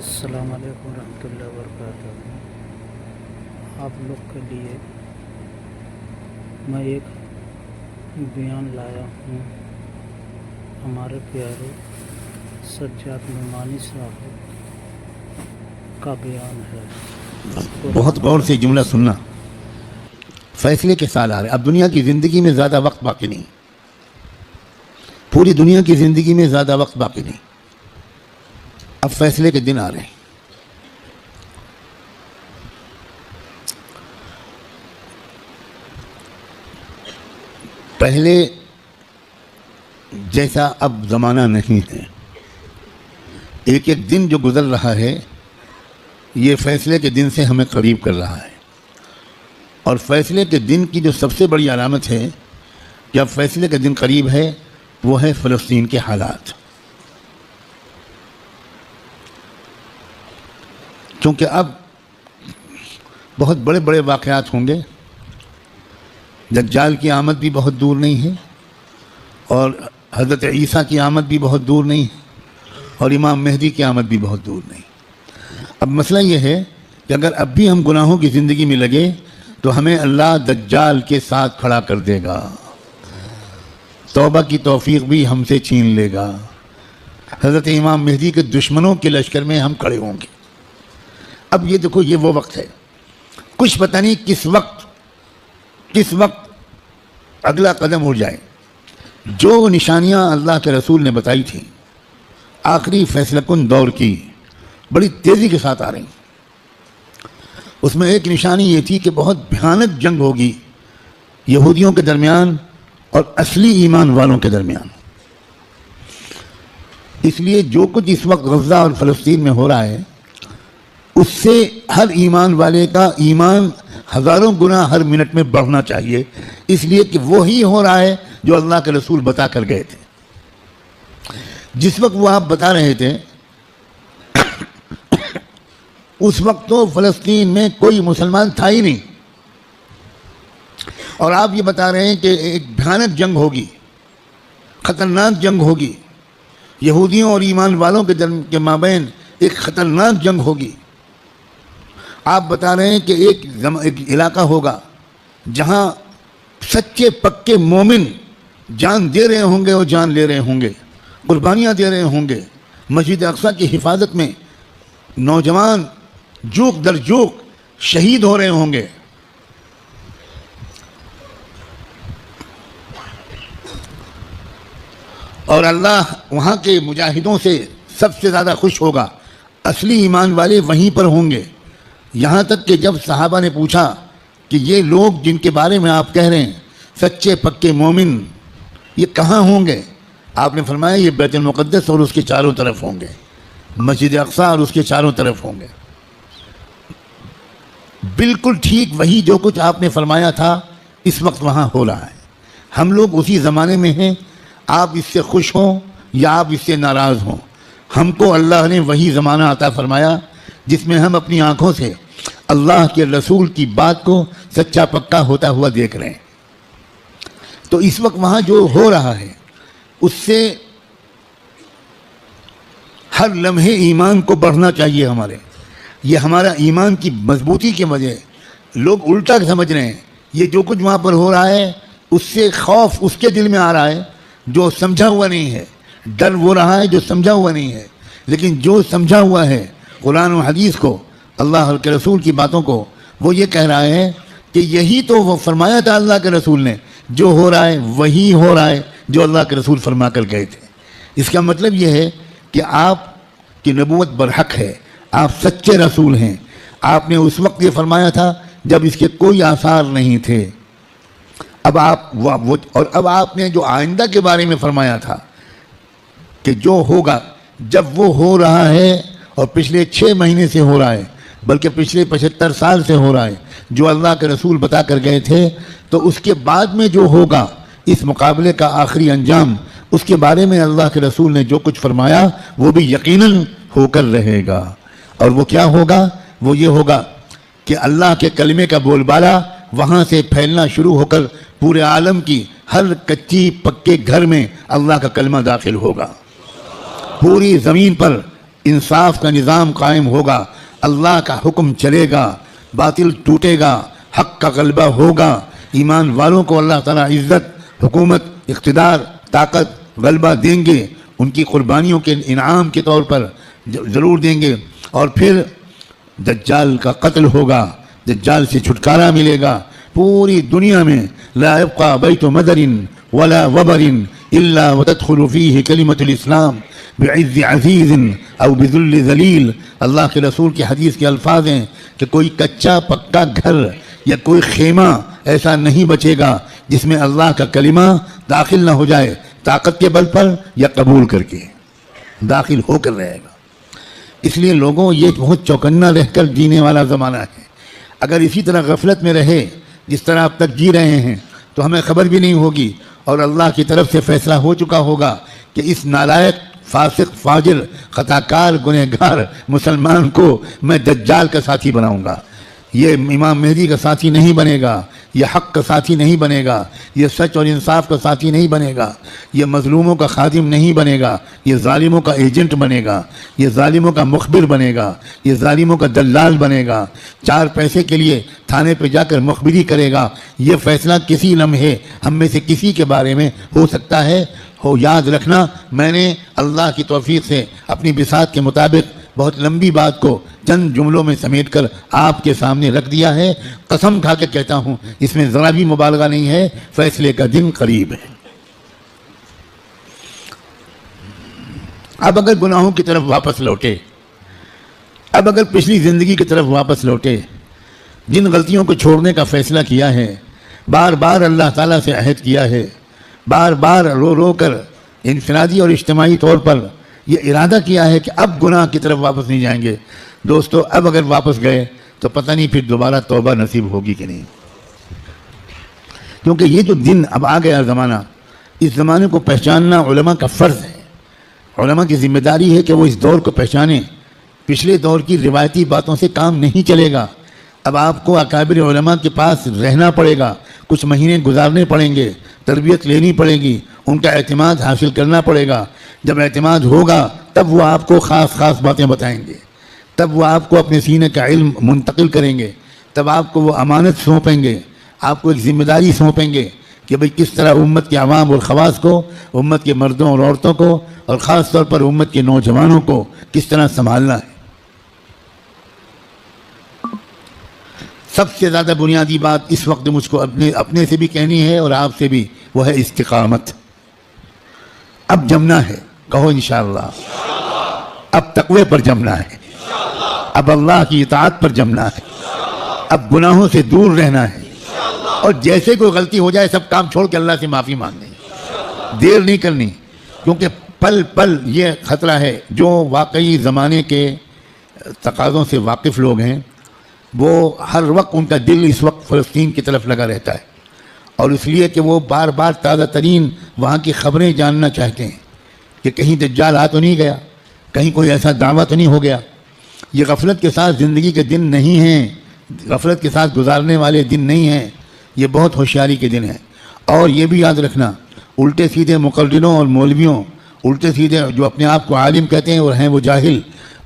السلام علیکم ورحمۃ اللہ وبرکاتہ۔ آپ لوگ کے لیے میں ایک بیان لایا ہوں۔ ہمارے پیارے سجاد نعمانی صاحب کا بیان ہے۔ بہت غور سے جملہ سننا۔ فیصلے کے سال آ رہے، اب دنیا کی زندگی میں زیادہ وقت باقی نہیں، پوری دنیا کی زندگی میں زیادہ وقت باقی نہیں، اب فیصلے کے دن آ رہے ہیں۔ پہلے جیسا اب زمانہ نہیں ہے، ایک ایک دن جو گزر رہا ہے یہ فیصلے کے دن سے ہمیں قریب کر رہا ہے، اور فیصلے کے دن کی جو سب سے بڑی علامت ہے کہ اب فیصلے کا دن قریب ہے وہ ہے فلسطین کے حالات۔ کیونکہ اب بہت بڑے بڑے واقعات ہوں گے، دجال کی آمد بھی بہت دور نہیں ہے، اور حضرت عیسیٰ کی آمد بھی بہت دور نہیں ہے، اور امام مہدی کی آمد بھی بہت دور نہیں۔ اب مسئلہ یہ ہے کہ اگر اب بھی ہم گناہوں کی زندگی میں لگے تو ہمیں اللہ دجال کے ساتھ کھڑا کر دے گا، توبہ کی توفیق بھی ہم سے چھین لے گا، حضرت امام مہدی کے دشمنوں کے لشکر میں ہم کھڑے ہوں گے۔ اب یہ دیکھو، یہ وہ وقت ہے، کچھ پتہ نہیں کس وقت اگلا قدم اٹھ جائے۔ جو نشانیاں اللہ کے رسول نے بتائی تھیں آخری فیصلہ کن دور کی، بڑی تیزی کے ساتھ آ رہی ہیں۔ اس میں ایک نشانی یہ تھی کہ بہت بھیانک جنگ ہوگی یہودیوں کے درمیان اور اصلی ایمان والوں کے درمیان۔ اس لیے جو کچھ اس وقت غزہ اور فلسطین میں ہو رہا ہے اس سے ہر ایمان والے کا ایمان ہزاروں گنا ہر منٹ میں بڑھنا چاہیے، اس لیے کہ وہی ہو رہا ہے جو اللہ کے رسول بتا کر گئے تھے۔ جس وقت وہ آپ بتا رہے تھے اس وقت تو فلسطین میں کوئی مسلمان تھا ہی نہیں، اور آپ یہ بتا رہے ہیں کہ ایک بھیانک جنگ ہوگی، خطرناک جنگ ہوگی، یہودیوں اور ایمان والوں کے مابین ایک خطرناک جنگ ہوگی۔ آپ بتا رہے ہیں کہ ایک علاقہ ہوگا جہاں سچے پکے مومن جان دے رہے ہوں گے اور جان لے رہے ہوں گے، قربانیاں دے رہے ہوں گے، مسجد اقصیٰ کی حفاظت میں نوجوان جوک در جوک شہید ہو رہے ہوں گے۔ اور اللہ وہاں کے مجاہدوں سے سب سے زیادہ خوش ہوگا، اصلی ایمان والے وہیں پر ہوں گے۔ یہاں تک کہ جب صحابہ نے پوچھا کہ یہ لوگ جن کے بارے میں آپ کہہ رہے ہیں سچے پکے مومن، یہ کہاں ہوں گے؟ آپ نے فرمایا یہ بیت المقدس اور اس کے چاروں طرف ہوں گے، مسجد اقصیٰ اور اس کے چاروں طرف ہوں گے۔ بالکل ٹھیک وہی جو کچھ آپ نے فرمایا تھا اس وقت وہاں ہو رہا ہے۔ ہم لوگ اسی زمانے میں ہیں، آپ اس سے خوش ہوں یا آپ اس سے ناراض ہوں، ہم کو اللہ نے وہی زمانہ عطا فرمایا جس میں ہم اپنی آنکھوں سے اللہ کے رسول کی بات کو سچا پکا ہوتا ہوا دیکھ رہے ہیں۔ تو اس وقت وہاں جو ہو رہا ہے اس سے ہر لمحے ایمان کو بڑھنا چاہیے ہمارے، یہ ہمارا ایمان کی مضبوطی کی وجہ۔ لوگ الٹا سمجھ رہے ہیں، یہ جو کچھ وہاں پر ہو رہا ہے اس سے خوف اس کے دل میں آ رہا ہے جو سمجھا ہوا نہیں ہے، ڈر وہ رہا ہے جو سمجھا ہوا نہیں ہے۔ لیکن جو سمجھا ہوا ہے قرآن و حدیث کو، اللہ کے رسول کی باتوں کو، وہ یہ کہہ رہا ہے کہ یہی تو وہ فرمایا تھا اللہ کے رسول نے، جو ہو رہا ہے وہی ہو رہا ہے جو اللہ کے رسول فرما کر گئے تھے۔ اس کا مطلب یہ ہے کہ آپ کی نبوت برحق ہے، آپ سچے رسول ہیں۔ آپ نے اس وقت یہ فرمایا تھا جب اس کے کوئی آثار نہیں تھے، اب آپ نے جو آئندہ کے بارے میں فرمایا تھا کہ جو ہوگا، جب وہ ہو رہا ہے اور پچھلے 6 مہینے سے ہو رہا ہے، بلکہ پچھلے 75 سال سے ہو رہا ہے، جو اللہ کے رسول بتا کر گئے تھے، تو اس کے بعد میں جو ہوگا اس مقابلے کا آخری انجام، اس کے بارے میں اللہ کے رسول نے جو کچھ فرمایا وہ بھی یقیناً ہو کر رہے گا۔ اور وہ کیا ہوگا؟ وہ یہ ہوگا کہ اللہ کے کلمے کا بول بالا وہاں سے پھیلنا شروع ہو کر پورے عالم کی ہر کچی پکے گھر میں اللہ کا کلمہ داخل ہوگا۔ پوری زمین پر انصاف کا نظام قائم ہوگا، اللہ کا حکم چلے گا، باطل ٹوٹے گا، حق کا غلبہ ہوگا، ایمان والوں کو اللہ تعالیٰ عزت، حکومت، اقتدار، طاقت، غلبہ دیں گے، ان کی قربانیوں کے انعام کے طور پر ضرور دیں گے، اور پھر دجال کا قتل ہوگا، دجال سے چھٹکارا ملے گا، پوری دنیا میں لا يبقى بیت مدر ولا وبر الا وتدخل فيه کلمۃ الاسلام بعز عزیز او بذل ذلیل۔ اللہ کے رسول کی حدیث کے الفاظ ہیں کہ کوئی کچا پکا گھر یا کوئی خیمہ ایسا نہیں بچے گا جس میں اللہ کا کلمہ داخل نہ ہو جائے، طاقت کے بل پر یا قبول کر کے داخل ہو کر رہے گا۔ اس لیے لوگوں، یہ بہت چوکنا رہ کر جینے والا زمانہ ہے۔ اگر اسی طرح غفلت میں رہے جس طرح اب تک جی رہے ہیں تو ہمیں خبر بھی نہیں ہوگی، اور اللہ کی طرف سے فیصلہ ہو چکا ہوگا کہ اس نالائق، فاسق، فاجر، خطاکار، گنہگار مسلمان کو میں دجال کا ساتھی بناؤں گا۔ یہ امام مہدی کا ساتھی نہیں بنے گا، یہ حق کا ساتھی نہیں بنے گا، یہ سچ اور انصاف کا ساتھی نہیں بنے گا، یہ مظلوموں کا خادم نہیں بنے گا، یہ ظالموں کا ایجنٹ بنے گا، یہ ظالموں کا مخبر بنے گا، یہ ظالموں کا دلال بنے گا، 4 پیسے کے لیے تھانے پہ جا کر مخبری کرے گا۔ یہ فیصلہ کسی لمحے ہم میں سے کسی کے بارے میں ہو سکتا ہے۔ یاد رکھنا، میں نے اللہ کی توفیق سے اپنی بساط کے مطابق بہت لمبی بات کو چند جملوں میں سمیٹ کر آپ کے سامنے رکھ دیا ہے۔ قسم کھا کے کہتا ہوں، اس میں ذرا بھی مبالغہ نہیں ہے، فیصلے کا دن قریب ہے۔ اب اگر گناہوں کی طرف واپس لوٹے، اب اگر پچھلی زندگی کی طرف واپس لوٹے، جن غلطیوں کو چھوڑنے کا فیصلہ کیا ہے، بار بار اللہ تعالیٰ سے عہد کیا ہے، بار بار رو رو کر انفرادی اور اجتماعی طور پر یہ ارادہ کیا ہے کہ اب گناہ کی طرف واپس نہیں جائیں گے، دوستو اب اگر واپس گئے تو پتہ نہیں پھر دوبارہ توبہ نصیب ہوگی کہ نہیں، کیونکہ یہ جو دن اب آ گیا زمانہ، اس زمانے کو پہچاننا علماء کا فرض ہے۔ علماء کی ذمہ داری ہے کہ وہ اس دور کو پہچانیں۔ پچھلے دور کی روایتی باتوں سے کام نہیں چلے گا، اب آپ کو اکابر علماء کے پاس رہنا پڑے گا، کچھ مہینے گزارنے پڑیں گے، تربیت لینی پڑے گی، ان کا اعتماد حاصل کرنا پڑے گا۔ جب اعتماد ہوگا تب وہ آپ کو خاص باتیں بتائیں گے، تب وہ آپ کو اپنے سینے کا علم منتقل کریں گے، تب آپ کو وہ امانت سونپیں گے، آپ کو ایک ذمہ داری سونپیں گے کہ بھئی کس طرح امت کے عوام اور خواص کو، امت کے مردوں اور عورتوں کو، اور خاص طور پر امت کے نوجوانوں کو کس طرح سنبھالنا ہے۔ سب سے زیادہ بنیادی بات اس وقت مجھ کو اپنے سے بھی کہنی ہے اور آپ سے بھی، وہ ہے استقامت۔ اب جمنا ہے، کہو انشاءاللہ۔ اب تقوی پر جمنا ہے، اب اللہ کی اطاعت پر جمنا ہے، اب گناہوں سے دور رہنا ہے، اور جیسے کوئی غلطی ہو جائے سب کام چھوڑ کے اللہ سے معافی مانگنی، دیر نہیں کرنی، کیونکہ پل پل یہ خطرہ ہے۔ جو واقعی زمانے کے تقاضوں سے واقف لوگ ہیں، وہ ہر وقت ان کا دل اس وقت فلسطین کی طرف لگا رہتا ہے، اور اس لیے کہ وہ بار بار تازہ ترین وہاں کی خبریں جاننا چاہتے ہیں کہ کہیں دجال آ تو نہیں گیا، کہیں کوئی ایسا دعویٰ تو نہیں ہو گیا۔ یہ غفلت کے ساتھ زندگی کے دن نہیں ہیں، غفلت کے ساتھ گزارنے والے دن نہیں ہیں، یہ بہت ہوشیاری کے دن ہیں۔ اور یہ بھی یاد رکھنا، الٹے سیدھے مقرروں اور مولویوں، الٹے سیدھے جو اپنے آپ کو عالم کہتے ہیں اور ہیں وہ جاہل،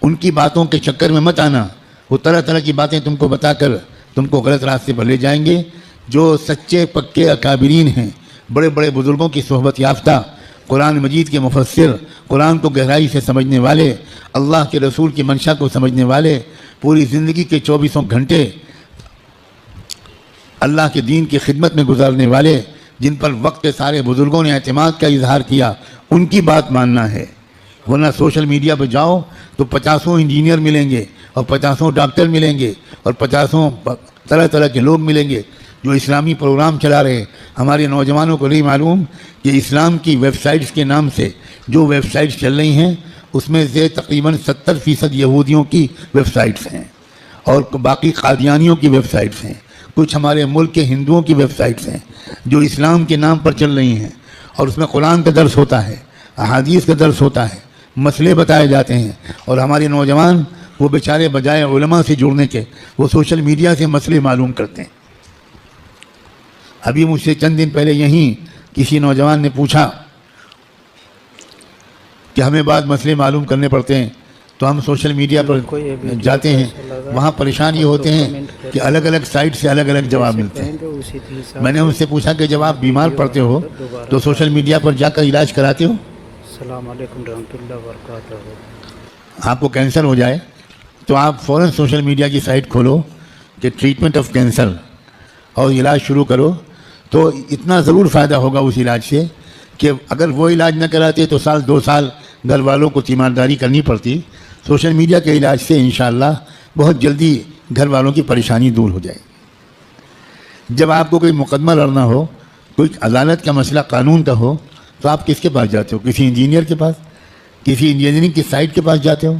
ان کی باتوں کے چکر میں مت آنا۔ وہ طرح طرح کی باتیں تم کو بتا کر تم کو غلط راستے پر لے جائیں گے۔ جو سچے پکے اکابرین ہیں، بڑے بڑے بزرگوں کی صحبت یافتہ، قرآن مجید کے مفسر، قرآن کو گہرائی سے سمجھنے والے، اللہ کے رسول کی منشا کو سمجھنے والے، پوری زندگی کے 24 گھنٹے اللہ کے دین کی خدمت میں گزارنے والے، جن پر وقت کے سارے بزرگوں نے اعتماد کا اظہار کیا، ان کی بات ماننا ہے۔ ورنہ سوشل میڈیا پہ جاؤ تو 50 انجینئر ملیں گے، اور 50 ڈاکٹر ملیں گے، اور 50 طرح طرح کے لوگ ملیں گے جو اسلامی پروگرام چلا رہے۔ ہمارے نوجوانوں کو نہیں معلوم کہ اسلام کی ویب سائٹس کے نام سے جو ویب سائٹس چل رہی ہیں، اس میں سے تقریباً 70% یہودیوں کی ویب سائٹس ہیں، اور باقی قادیانیوں کی ویب سائٹس ہیں، کچھ ہمارے ملک کے ہندوؤں کی ویب سائٹس ہیں جو اسلام کے نام پر چل رہی ہیں، اور اس میں قرآن کا درس ہوتا ہے، احادیث کا درس ہوتا ہے، مسئلے بتائے جاتے ہیں، اور ہمارے نوجوان وہ بیچارے بجائے علماء سے جڑنے کے وہ سوشل میڈیا سے مسئلے معلوم کرتے ہیں۔ ابھی مجھ سے چند دن پہلے یہیں کسی نوجوان نے پوچھا کہ ہمیں بعض مسئلے معلوم کرنے پڑتے ہیں تو ہم سوشل میڈیا پر جاتے ہیں، وہاں پریشان یہ ہوتے ہیں کہ الگ الگ سائٹ سے الگ الگ جواب ملتے ہیں۔ میں نے ان سے پوچھا کہ جب آپ بیمار پڑتے ہو تو سوشل میڈیا پر جا کر علاج کراتے ہو؟ السلام علیکم رحمۃ اللہ وبرکاتہ۔ آپ کو کینسر ہو جائے تو آپ فوراً سوشل میڈیا کی سائٹ کھولو کہ ٹریٹمنٹ آف کینسر اور علاج شروع کرو، تو اتنا ضرور فائدہ ہوگا اس علاج سے کہ اگر وہ علاج نہ کراتے تو سال 2 سال گھر والوں کو تیمارداری کرنی پڑتی۔ سوشل میڈیا کے علاج سے انشاءاللہ بہت جلدی گھر والوں کی پریشانی دور ہو جائے۔ جب آپ کو کوئی مقدمہ لڑنا ہو، کوئی عدالت کا مسئلہ قانون کا ہو، تو آپ کس کے پاس جاتے ہو؟ کسی انجینئر کے پاس، کسی انجینئرنگ کی سائٹ کے پاس جاتے ہو؟